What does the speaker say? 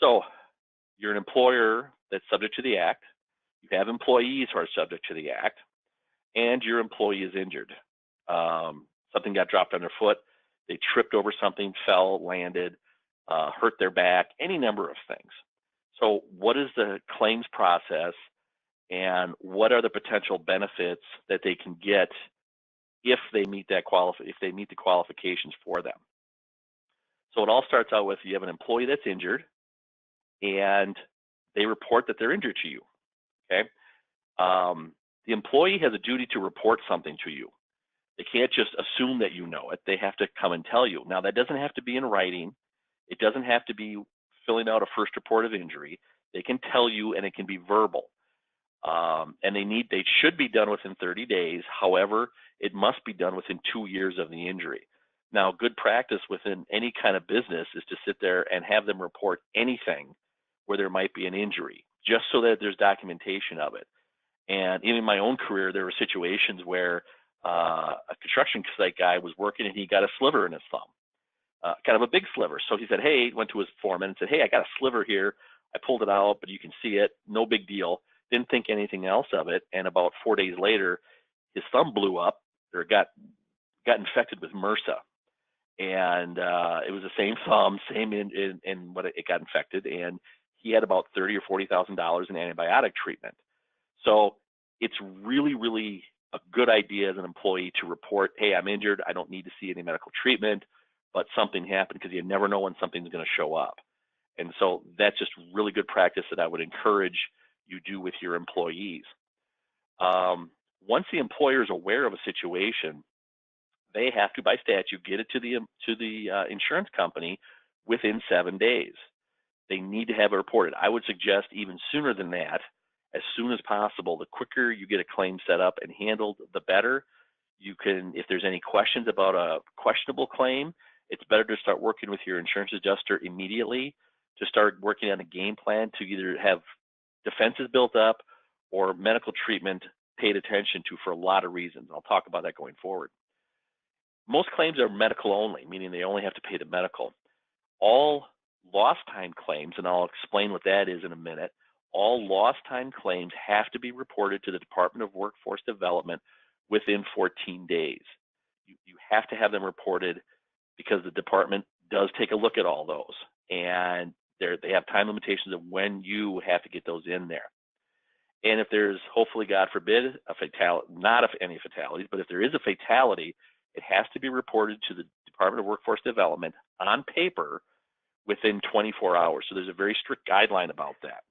So you're an employer that's subject to the Act. You have employees who are subject to the Act, and your employee is injured. Something got dropped on their foot, they tripped over something, fell, landed, hurt their back, any number of things. So what is the claims process, and what are the potential benefits that they can get if they meet that if they meet the qualifications for them? So it all starts out with, you have an employee that's injured, and they report that they're injured to you. Okay. The employee has a duty to report something to you. They can't just assume that you know it. They have to come and tell you. Now, that doesn't have to be in writing. It doesn't have to be filling out a first report of injury. They can tell you, and it can be verbal. And they should be done within 30 days. However, it must be done within 2 years of the injury. Now, good practice within any kind of business is to sit there and have them report anything where there might be an injury, just so that there's documentation of it. And in my own career, there were situations where a construction site guy was working and he got a sliver in his thumb, kind of a big sliver. So he said, hey, went to his foreman and said, hey, I got a sliver here. I pulled it out, but you can see it. No big deal. Didn't think anything else of it. And about 4 days later, his thumb blew up, or got infected with MRSA. And it was the same thumb, same in what it got infected. And he had about $30,000 or $40,000 in antibiotic treatment. So it's really, really a good idea as an employee to report, hey, I'm injured. I don't need to see any medical treatment, but something happened, because you never know when something's going to show up. And so that's just really good practice that I would encourage you do with your employees. Once the employer is aware of a situation, they have to, by statute, get it to the insurance company within 7 days. They need to have it reported. I would suggest even sooner than that, as soon as possible. The quicker you get a claim set up and handled, the better. You can, if there's any questions about a questionable claim, it's better to start working with your insurance adjuster immediately, to start working on a game plan to either have defenses built up or medical treatment paid attention to for a lot of reasons. I'll talk about that going forward. Most claims are medical only, meaning they only have to pay the medical. All lost time claims, and I'll explain what that is in a minute, all lost time claims have to be reported to the Department of Workforce Development within 14 days. You have to have them reported, because the department does take a look at all those, and they have time limitations of when you have to get those in there. And if there's, hopefully, God forbid, a fatality, not any fatalities, but if there is a fatality, it has to be reported to the Department of Workforce Development on paper within 24 hours. So there's a very strict guideline about that.